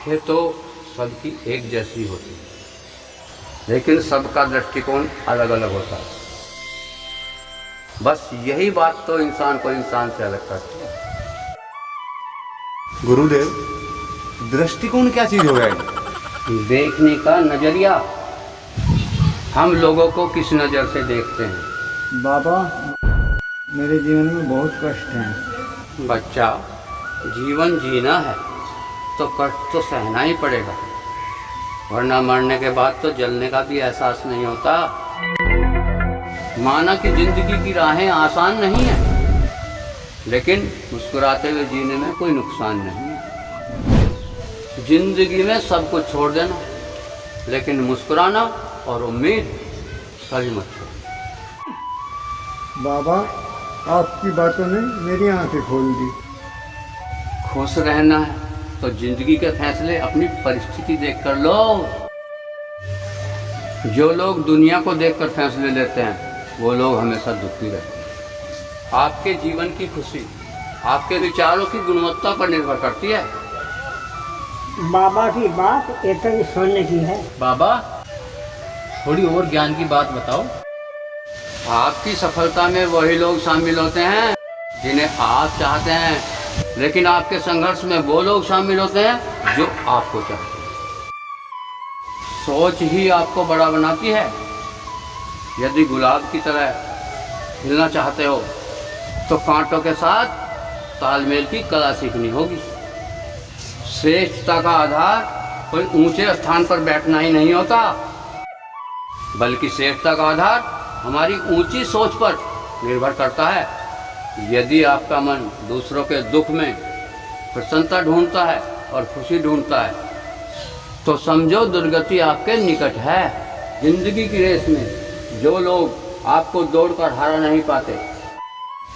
आंखें तो सबकी एक जैसी होती है, लेकिन सबका दृष्टिकोण अलग अलग होता है। बस यही बात तो इंसान को इंसान से अलग करती है। गुरुदेव, दृष्टिकोण क्या चीज हो गया? देखने का नजरिया। हम लोगों को किस नज़र से देखते हैं। बाबा, मेरे जीवन में बहुत कष्ट हैं। बच्चा, जीवन जीना है तो कष्ट तो सहना ही पड़ेगा, वरना मरने के बाद तो जलने का भी एहसास नहीं होता। माना कि जिंदगी की राहें आसान नहीं है, लेकिन मुस्कुराते हुए जीने में कोई नुकसान नहीं है। जिंदगी में सब कुछ छोड़ देना, लेकिन मुस्कुराना और उम्मीद कभी मत छोड़ो। बाबा, आपकी बातों ने मेरी आंखें खोल दी। खुश रहना है तो जिंदगी के फैसले अपनी परिस्थिति देखकर लो। जो लोग दुनिया को देखकर फैसले लेते हैं वो लोग हमेशा दुखी रहते हैं। आपके जीवन की खुशी आपके विचारों की गुणवत्ता पर निर्भर करती है। बाबा की बात एक ही सुनने की है। बाबा, थोड़ी और ज्ञान की बात बताओ। आपकी सफलता में वही लोग शामिल होते हैं जिन्हें आप चाहते हैं, लेकिन आपके संघर्ष में वो लोग शामिल होते हैं जो आपको चाहते हैं। सोच ही आपको बड़ा बनाती है। यदि गुलाब की तरह खिलना चाहते हो तो कांटों के साथ तालमेल की कला सीखनी होगी। श्रेष्ठता का आधार कोई ऊंचे स्थान पर बैठना ही नहीं होता, बल्कि श्रेष्ठता का आधार हमारी ऊंची सोच पर निर्भर करता है। यदि आपका मन दूसरों के दुख में प्रसन्नता ढूंढता है और खुशी ढूंढता है तो समझो दुर्गति आपके निकट है। जिंदगी की रेस में जो लोग आपको दौड़कर हरा नहीं पाते,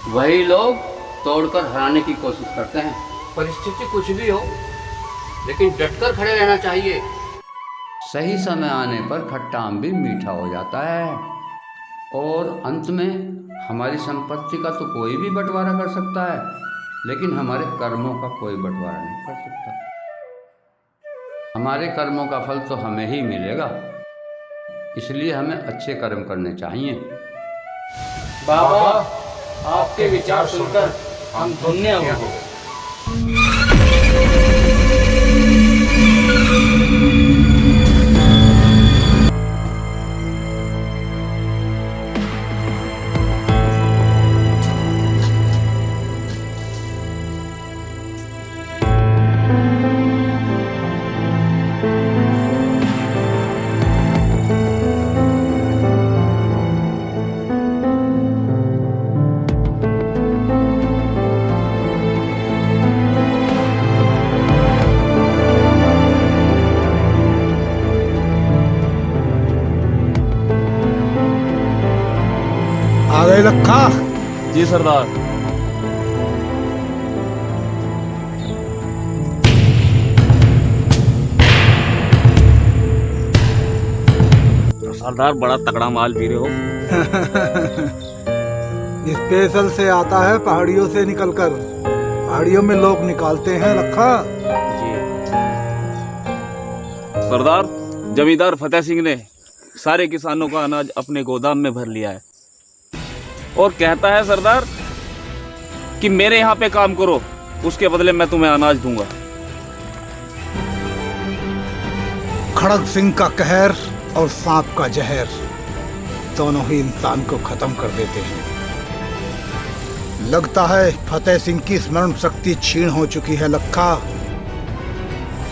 वही लोग तोड़कर हराने की कोशिश करते हैं। परिस्थिति कुछ भी हो, लेकिन डटकर खड़े रहना चाहिए। सही समय आने पर खट्टा आम भी मीठा हो जाता है, और अंत में हमारी संपत्ति का तो कोई भी बंटवारा कर सकता है, लेकिन हमारे कर्मों का कोई बंटवारा नहीं कर सकता। हमारे कर्मों का फल तो हमें ही मिलेगा, इसलिए हमें अच्छे कर्म करने चाहिए। बाबा, आपके विचार सुनकर हम धन्य हो गए। आ गए लखा? जी सरदार। सरदार, बड़ा तगड़ा माल पी रहे हो। स्पेशल से आता है पहाड़ियों से निकलकर। पहाड़ियों में लोग निकालते हैं लखा। जी सरदार, जमींदार फतेह सिंह ने सारे किसानों का अनाज अपने गोदाम में भर लिया है और कहता है सरदार कि मेरे यहाँ पे काम करो, उसके बदले मैं तुम्हें अनाज दूंगा। खड़ग सिंह का कहर और सांप का जहर दोनों ही इंसान को खत्म कर देते हैं। लगता है फतेह सिंह की स्मरण शक्ति क्षीण हो चुकी है लखा।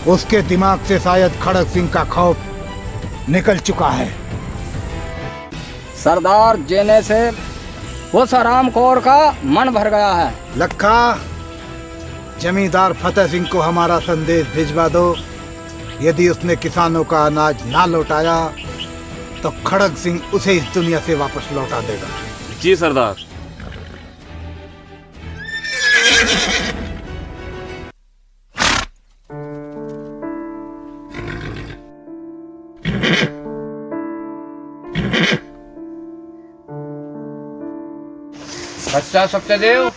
उसके दिमाग से शायद खड़ग सिंह का खौफ निकल चुका है। सरदार जेने से वो सराम कौर का मन भर गया है। लखा, जमींदार फतेह सिंह को हमारा संदेश भिजवा दो। यदि उसने किसानों का अनाज ना लौटाया तो खड़ग सिंह उसे इस दुनिया से वापस लौटा देगा। जी सरदार। बच्चा सत्यदेव,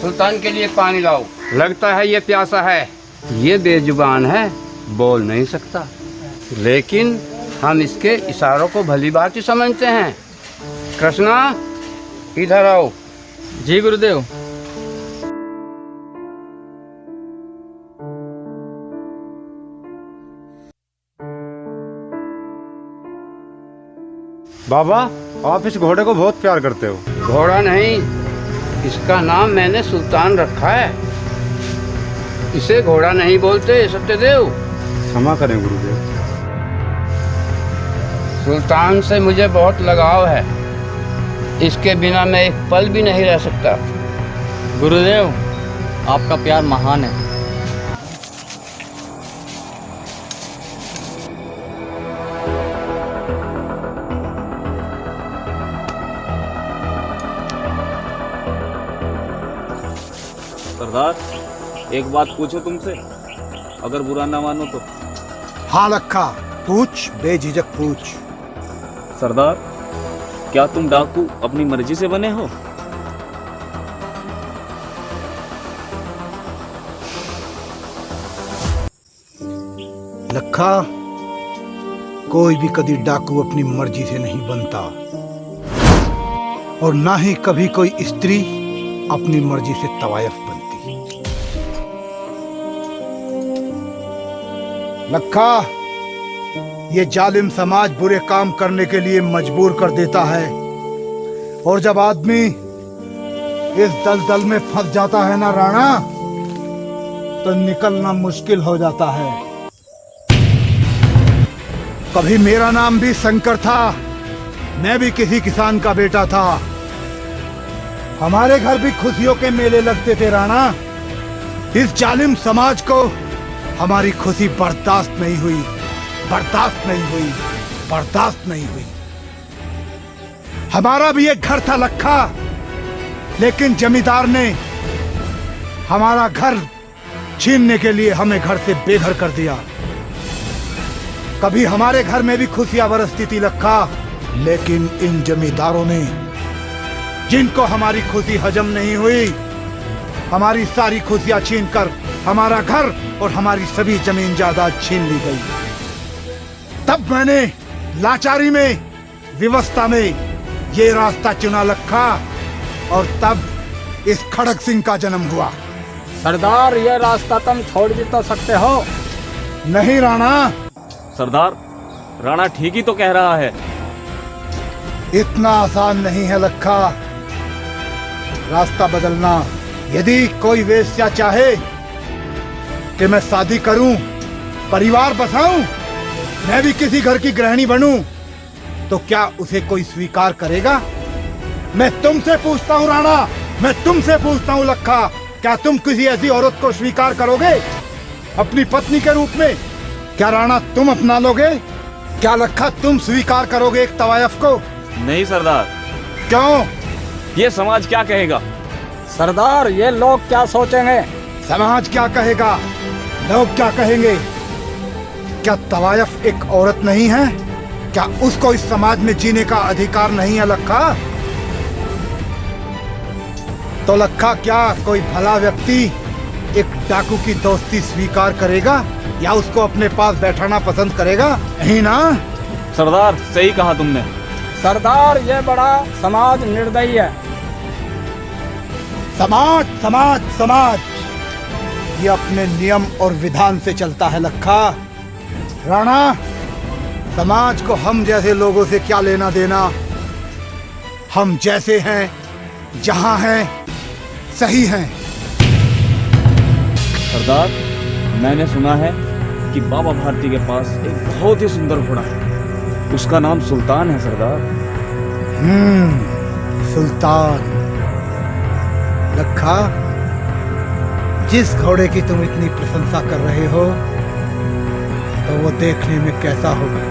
सुल्तान के लिए पानी लाओ। लगता है ये प्यासा है। ये बेजुबान है, बोल नहीं सकता, लेकिन हम इसके इशारों को भली भांति समझते हैं। कृष्णा, इधर आओ। जी गुरुदेव। बाबा, आप इस घोड़े को बहुत प्यार करते हो। घोड़ा नहीं, इसका नाम मैंने सुल्तान रखा है। इसे घोड़ा नहीं बोलते सत्यदेव। क्षमा करें गुरुदेव। सुल्तान से मुझे बहुत लगाव है, इसके बिना मैं एक पल भी नहीं रह सकता। गुरुदेव, आपका प्यार महान है। सरदार, एक बात पूछो तुमसे, अगर बुरा ना मानो तो। हाँ लखा, पूछ, बेझिझक पूछ। सरदार, क्या तुम डाकू अपनी मर्जी से बने हो? लखा, कोई भी कभी डाकू अपनी मर्जी से नहीं बनता, और ना ही कभी कोई स्त्री अपनी मर्जी से तवायफ बनती। लखा, ये जालिम समाज बुरे काम करने के लिए मजबूर कर देता है, और जब आदमी इस दलदल में फंस जाता है ना राणा, तो निकलना मुश्किल हो जाता है। कभी मेरा नाम भी शंकर था, मैं भी किसी किसान का बेटा था। हमारे घर भी खुशियों के मेले लगते थे राणा। इस जालिम समाज को हमारी खुशी बर्दाश्त नहीं हुई, बर्दाश्त नहीं हुई, बर्दाश्त नहीं हुई। हमारा भी एक घर था लखा, लेकिन जमींदार ने हमारा घर छीनने के लिए हमें घर से बेघर कर दिया। कभी हमारे घर में भी खुशियां बरसती थी लखा, लेकिन इन जमींदारों ने, जिनको हमारी खुशी हजम नहीं हुई, हमारी सारी खुशियां छीनकर हमारा घर और हमारी सभी जमीन जायदाद छीन ली गई। तब मैंने लाचारी में, विवशता में ये रास्ता चुना लखा, और तब इस खड़ग सिंह का जन्म हुआ। सरदार, ये रास्ता तुम छोड़ भी तो सकते हो। नहीं राणा, सरदार, राणा ठीक ही तो कह रहा है। इतना आसान नहीं है लखा रास्ता बदलना। यदि कोई वेश्या चाहे कि मैं शादी करूं, परिवार बसाऊं, मैं भी किसी घर की गृहिणी बनूं, तो क्या उसे कोई स्वीकार करेगा? मैं तुमसे पूछता हूं राणा, मैं तुमसे पूछता हूं लखा, क्या तुम किसी ऐसी औरत को स्वीकार करोगे अपनी पत्नी के रूप में? क्या राणा तुम अपना लोगे? क्या लखा तुम स्वीकार करोगे एक तवायफ को? नहीं सरदार। क्यों? ये समाज क्या कहेगा? सरदार, ये लोग क्या सोचेंगे? समाज क्या कहेगा, लोग क्या कहेंगे? क्या तवायफ एक औरत नहीं है? क्या उसको इस समाज में जीने का अधिकार नहीं है लखा? तो लखा, क्या कोई भला व्यक्ति एक डाकू की दोस्ती स्वीकार करेगा या उसको अपने पास बैठाना पसंद करेगा? नहीं ना? सरदार, सही कहा तुमने। सरदार, ये बड़ा समाज निर्दयी है। समाज समाज समाज ये अपने नियम और विधान से चलता है लखा। राणा, समाज को हम जैसे लोगों से क्या लेना देना? हम जैसे हैं, जहां हैं, सही हैं। सरदार, मैंने सुना है कि बाबा भारती के पास एक बहुत ही सुंदर घोड़ा है, उसका नाम सुल्तान है सरदार। सुल्तान। लखा, जिस घोड़े की तुम इतनी प्रशंसा कर रहे हो, तो वो देखने में कैसा होगा?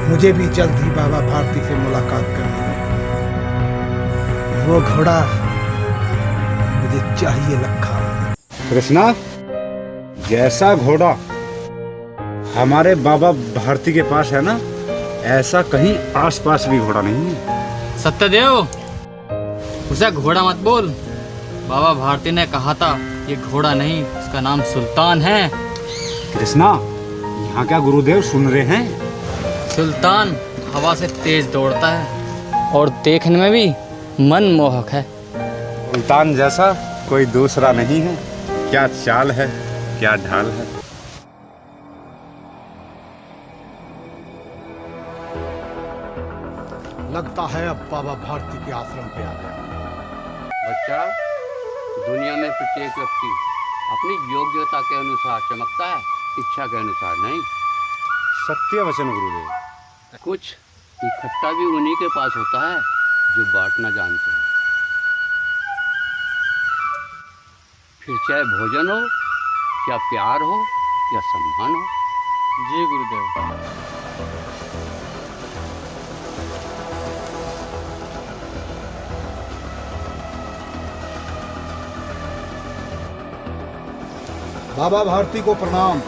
मुझे भी जल्द ही बाबा भारती से मुलाकात करनी है। वो घोड़ा मुझे चाहिए लखा। कृष्णा, जैसा घोड़ा हमारे बाबा भारती के पास है ना, ऐसा कहीं आसपास भी घोड़ा नहीं है। सत्यदेव, उसे घोड़ा मत बोल। बाबा भारती ने कहा था ये घोड़ा नहीं, इसका नाम सुल्तान है। कृष्णा, यहाँ क्या गुरुदेव सुन रहे हैं? सुल्तान हवा से तेज दौड़ता है और देखने में भी मनमोहक है। सुल्तान जैसा कोई दूसरा नहीं है। क्या चाल है, क्या ढाल है। लगता है अब बाबा भारती के आश्रम पे आ गया। बच्चा, दुनिया में प्रत्येक व्यक्ति अपनी योग्यता के अनुसार चमकता है, इच्छा के अनुसार नहीं। सत्य वचन गुरुदेव। कुछ इकट्ठा भी उन्हीं के पास होता है जो बांटना जानते हैं। फिर चाहे भोजन हो या प्यार हो या सम्मान हो। जी गुरुदेव। बाबा भारती को प्रणाम।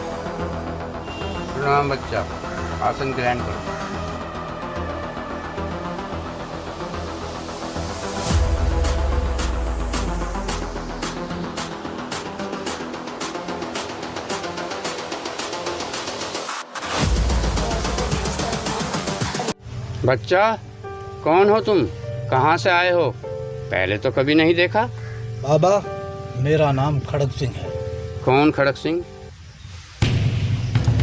प्रणाम बच्चा, आसन ग्रहण करो। बच्चा, कौन हो तुम? कहाँ से आए हो? पहले तो कभी नहीं देखा। बाबा, मेरा नाम खड़ग सिंह है। कौन खड़ग सिंह?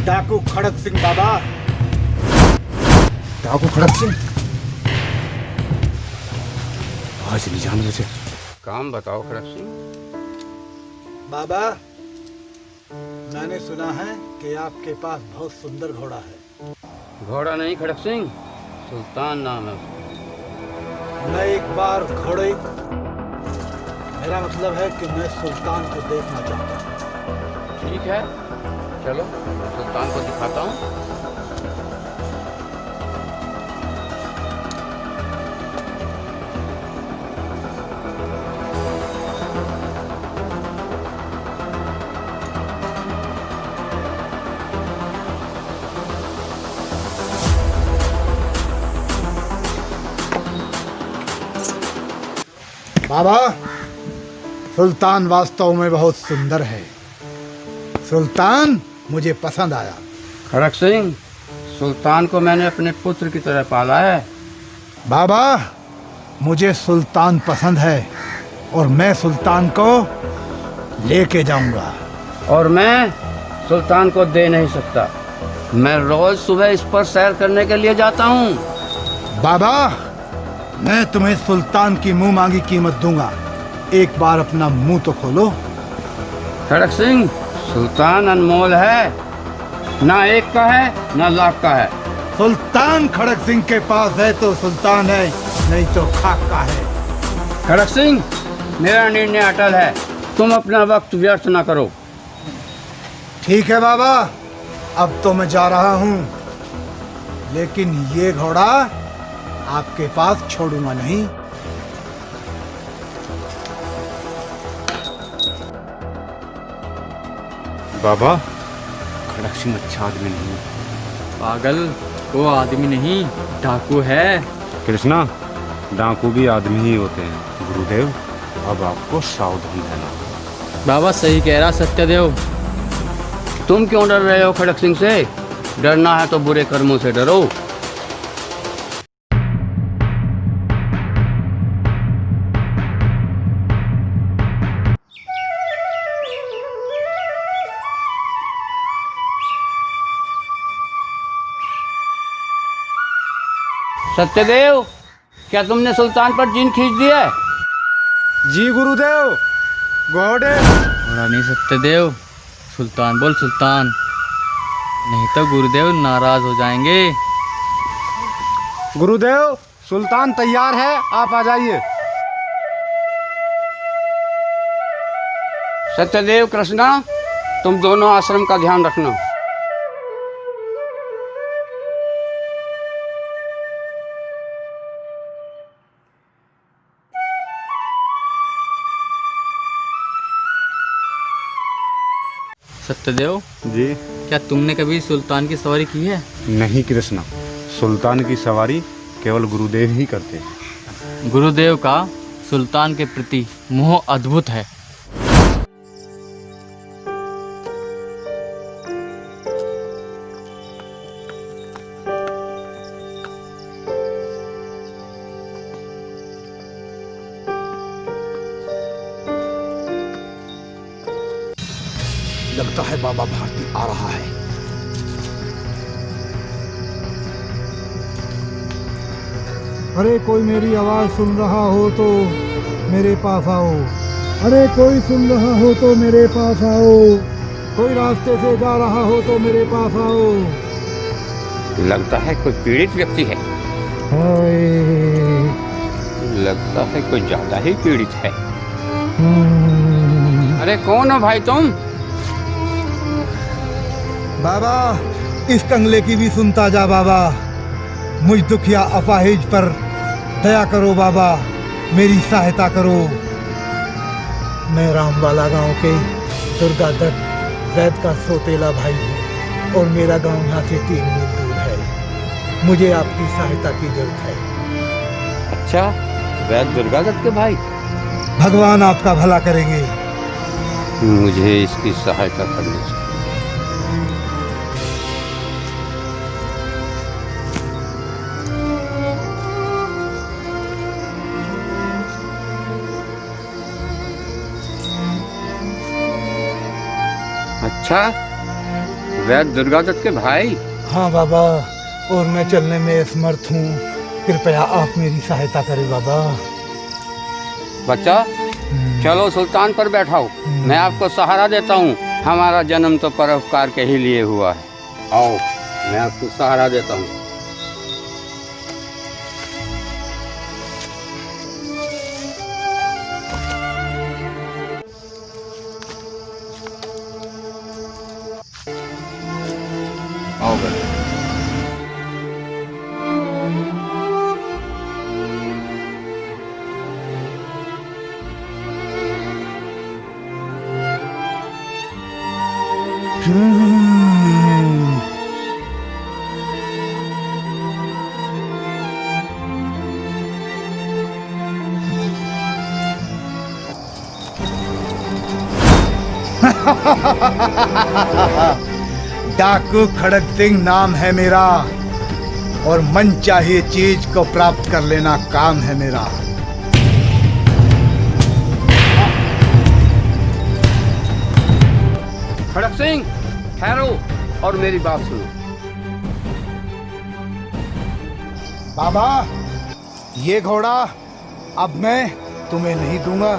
डाकू खड़ग सिंह बाबा। डाकू खड़ग सिंह। आज नहीं जान मुझे। काम बताओ खड़ग सिंह। बाबा, मैंने सुना है कि आपके पास बहुत सुंदर घोड़ा है। घोड़ा नहीं खड़ग सिंह, सुल्तान नाम है उसका। मैं एक बार घोड़े, मेरा मतलब है कि मैं सुल्तान को देखना चाहता हूँ। ठीक है, चलो सुल्तान को दिखाता हूँ। बाबा, सुल्तान वास्तव में बहुत सुंदर है। सुल्तान मुझे पसंद आया। खड़ग सिंह, सुल्तान को मैंने अपने पुत्र की तरह पाला है। बाबा, मुझे सुल्तान पसंद है और मैं सुल्तान को लेके जाऊंगा। और मैं सुल्तान को दे नहीं सकता। मैं रोज सुबह इस पर सैर करने के लिए जाता हूँ। बाबा, मैं तुम्हें सुल्तान की मुंह मांगी कीमत दूंगा। एक बार अपना मुंह तो खोलो। खड़ग सिंह, सुल्तान अनमोल है, ना एक का है ना लाख का है। सुल्तान खड़ग सिंह के पास है तो सुल्तान है, नहीं तो खाक का है। खड़ग सिंह, मेरा निर्णय अटल है, तुम अपना वक्त व्यर्थ ना करो। ठीक है बाबा, अब तो मैं जा रहा हूँ, लेकिन ये घोड़ा आपके पास छोड़ूंगा नहीं। बाबा, खड़ग सिंह अच्छा आदमी नहीं है। पागल, वो आदमी नहीं, डाकू है। कृष्णा, डाकू भी आदमी ही होते हैं। गुरुदेव, अब आपको सावधान रहना। बाबा सही कह रहा सत्यदेव। तुम क्यों डर रहे हो खड़ग सिंह से? डरना है तो बुरे कर्मों से डरो। सत्यदेव, क्या तुमने सुल्तान पर जीन खींच दी है? जी गुरुदेव। घोड़े घोड़ा नहीं सत्यदेव, सुल्तान बोल सुल्तान, नहीं तो गुरुदेव नाराज हो जाएंगे। गुरुदेव, सुल्तान तैयार है, आप आ जाइए। सत्यदेव, कृष्णा, तुम दोनों आश्रम का ध्यान रखना। सत्यदेव, जी क्या तुमने कभी सुल्तान की सवारी की है? नहीं कृष्णा, सुल्तान की सवारी केवल गुरुदेव ही करते हैं। गुरुदेव का सुल्तान के प्रति मोह अद्भुत है। लगता है बाबा भारती आ रहा है। अरे कोई मेरी आवाज सुन रहा हो तो मेरे पास आओ। अरे कोई सुन रहा हो तो मेरे पास आओ। कोई रास्ते से जा रहा हो तो मेरे पास आओ। लगता है कोई पीड़ित व्यक्ति है। हाय। लगता है कोई ज्यादा ही पीड़ित है। अरे कौन हो भाई तुम? बाबा इस कंगले की भी सुनता जा बाबा। मुझ दुखिया अपाहिज पर दया करो बाबा, मेरी सहायता करो। मैं रामवाला गांव के दुर्गा दत्त वैद का सोतेला भाई हूँ और मेरा गांव यहाँ से 3 मील दूर है। मुझे आपकी सहायता की जरूरत है। अच्छा, वैद दुर्गा दत्त के भाई। भगवान आपका भला करेंगे। मुझे इसकी सहायता करनी चाहिए। अच्छा, वैद दुर्गा दत्त के भाई। हाँ बाबा, और मैं चलने में असमर्थ हूँ। कृपया आप मेरी सहायता करें बाबा। बच्चा चलो सुल्तान पर बैठाओ, मैं आपको सहारा देता हूँ। हमारा जन्म तो परोपकार के ही लिए हुआ है। आओ, मैं आपको सहारा देता हूँ। आओ बेटा। डाकू खड़ग सिंह नाम है मेरा और मन चाहिए चीज को प्राप्त कर लेना काम है मेरा। खड़ग सिंह ठहरो और मेरी बात सुनो। बाबा ये घोड़ा अब मैं तुम्हें नहीं दूंगा।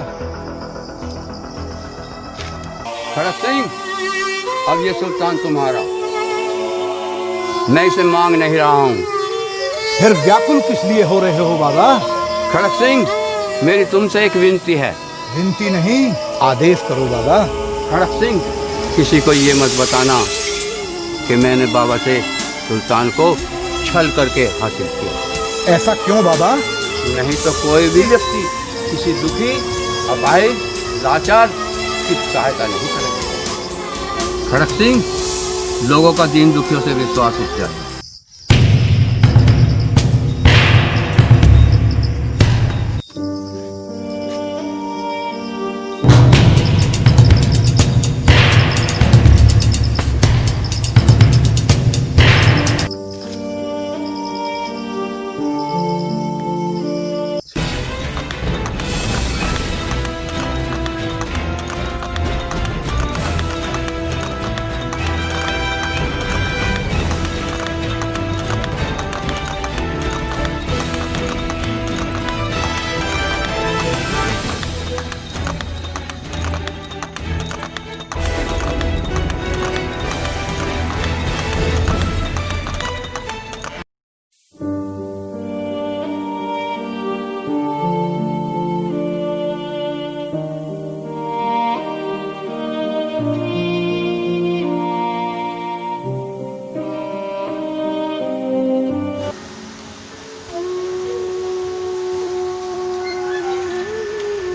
खड़ग सिंह, अब ये सुल्तान तुम्हारा, मैं इसे मांग नहीं रहा हूँ। फिर व्याकुल किस लिए हो रहे हो बाबा? खड़ग सिंह, मेरी तुमसे एक विनती है। विनती नहीं, आदेश करो बाबा। खड़ग सिंह, किसी को ये मत बताना कि मैंने बाबा से सुल्तान को छल करके हासिल किया। ऐसा क्यों बाबा? नहीं तो कोई भी व्यक्ति किसी दुखी, अपाहिज, लाचार की सहायता नहीं करेगा। खड़ग सिंह, लोगों का दीन दुखियों से विश्वास उठ जाता है।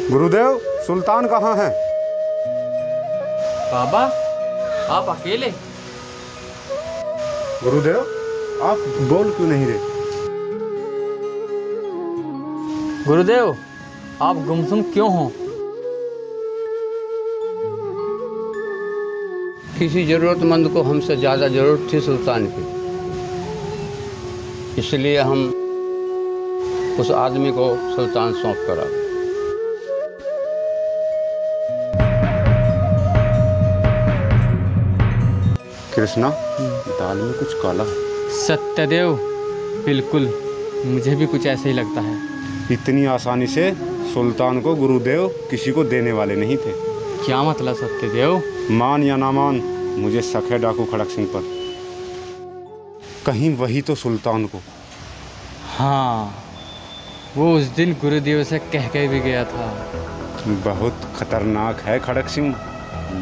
गुरुदेव, सुल्तान कहाँ हैं? बाबा आप अकेले? गुरुदेव, आप बोल क्यों नहीं रहे? गुरुदेव आप गुमसुम क्यों हो? किसी जरूरतमंद को हमसे ज़्यादा जरूरत थी सुल्तान की, इसलिए हम उस आदमी को सुल्तान सौंप कर आ गए। कृष्णा, दाल में कुछ काला है। सत्यदेव, बिल्कुल मुझे भी कुछ ऐसे ही लगता है। इतनी आसानी से सुल्तान को गुरुदेव किसी को देने वाले नहीं थे। क्या मतलब सत्यदेव? मान या ना मान, मुझे शक है डाकू खड़क सिंह पर। कहीं वही तो सुल्तान को। हाँ, वो उस दिन गुरुदेव से कह के भी गया था। बहुत खतरनाक है खड़क सिंह,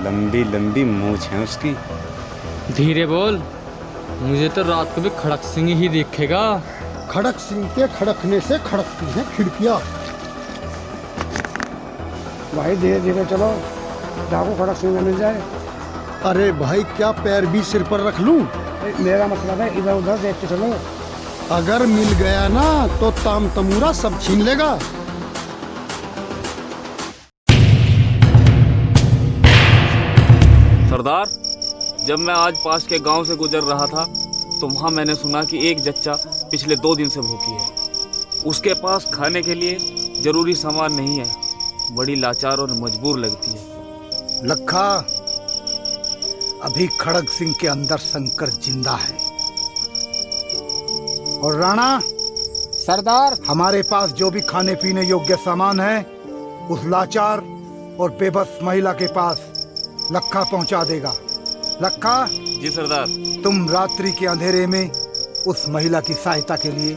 लंबी लंबी मूंछ है उसकी। धीरे बोल, मुझे तो रात को भी खड़क सिंह ही दिखेगा। खड़क सिंह के खड़कने से खड़कती हैं खिड़कियाँ। भाई धीरे धीरे चलो, डाकू खड़क सिंह मिल जाए। अरे भाई, क्या पैर भी सिर पर रख लूं? मेरा मतलब है इधर उधर देख के चलो। अगर मिल गया ना तो ताम तमूरा सब छीन लेगा। सरदार, जब मैं आज पास के गांव से गुजर रहा था तो वहाँ मैंने सुना कि एक जच्चा पिछले 2 दिन से भूखी है। उसके पास खाने के लिए जरूरी सामान नहीं है। बड़ी लाचार और मजबूर लगती है। लखा, अभी खड़ग सिंह के अंदर शंकर जिंदा है। और राणा सरदार, हमारे पास जो भी खाने पीने योग्य सामान है उस लाचार और बेबस महिला के पास लखा पहुंचा देगा। लखा, जी सरदार। तुम रात्रि के अंधेरे में उस महिला की सहायता के लिए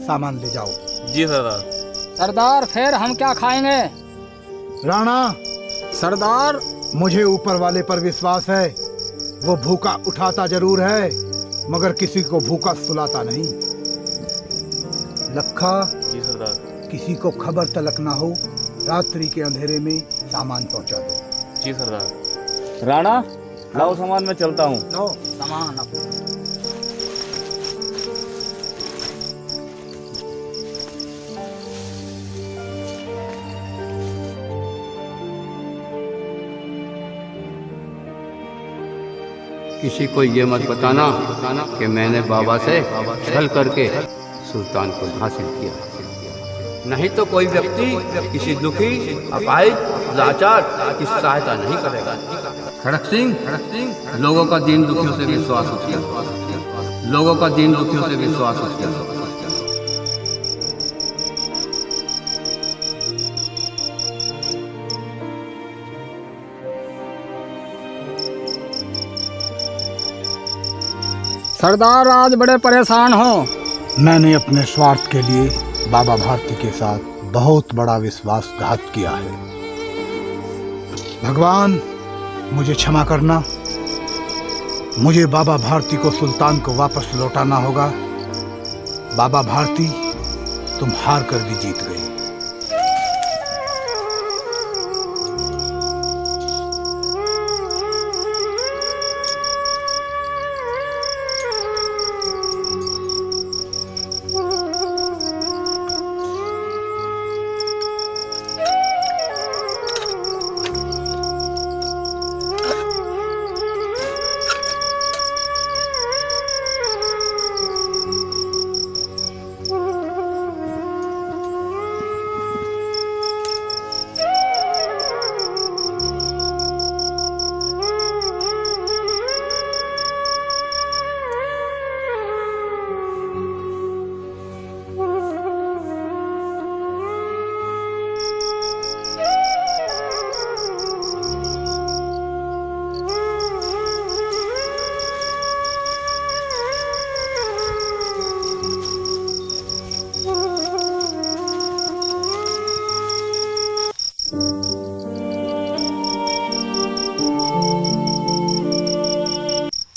सामान ले जाओ। जी सरदार। सरदार फिर हम क्या खाएंगे? राणा, सरदार, मुझे ऊपर वाले पर विश्वास है। वो भूखा उठाता जरूर है मगर किसी को भूखा सुलाता नहीं। लखा, जी सरदार। किसी को खबर तलक ना हो, रात्रि के अंधेरे में सामान पहुंचा दो। जी सरदार। राणा, लाओ सामान, मैं चलता हूँ। लो सामान अपना। किसी को ये मत बताना कि मैंने बाबा से छल करके सुल्तान को हासिल किया। नहीं तो कोई व्यक्ति किसी दुखी, अपाहिज, लाचार की सहायता नहीं करेगा। खड़क सिंह, लोगों का दीन दुखियों से विश्वास उठ गया। लोगों का दीन दुखियों से विश्वास उठ गया। सरदार, आज बड़े परेशान हो। मैंने अपने स्वार्थ के लिए बाबा भारती के साथ बहुत बड़ा विश्वासघात किया है। भगवान, मुझे क्षमा करना। मुझे बाबा भारती को सुल्तान को वापस लौटाना होगा। बाबा भारती, तुम हार कर भी जीत गए।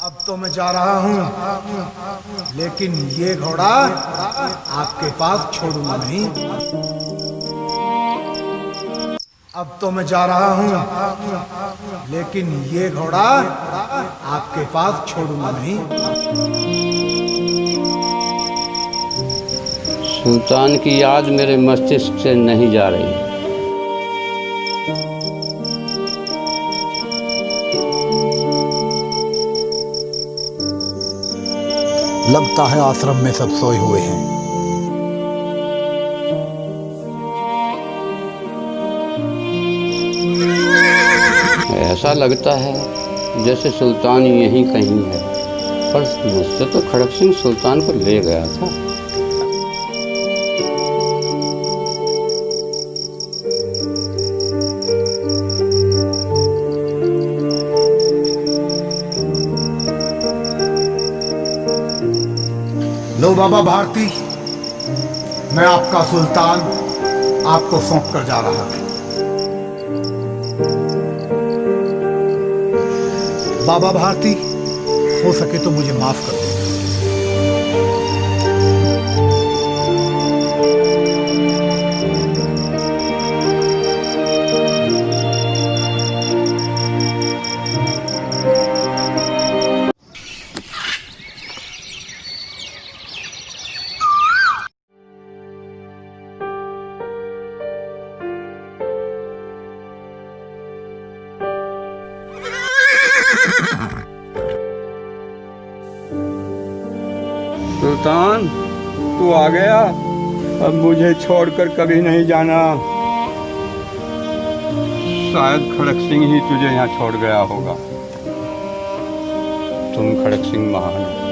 अब तो मैं जा रहा हूँ, लेकिन ये घोड़ा आपके पास छोड़ूंगा नहीं। अब तो मैं जा रहा हूँ, लेकिन ये घोड़ा आपके पास छोड़ूंगा नहीं। सुल्तान की याद मेरे मस्तिष्क से नहीं जा रही। लगता है आश्रम में सब सोए हुए हैं। ऐसा लगता है जैसे सुल्तान यहीं कहीं है। पर मुझसे तो खड़क सिंह सुल्तान को ले गया था। लो बाबा भारती, मैं आपका सुल्तान आपको सौंप कर जा रहा हूं। बाबा भारती, हो सके तो मुझे माफ कर दो। सुल्तान, तू आ गया। अब मुझे छोड़कर कभी नहीं जाना। शायद खड़क सिंह ही तुझे यहाँ छोड़ गया होगा। तुम खड़क सिंह महान हो।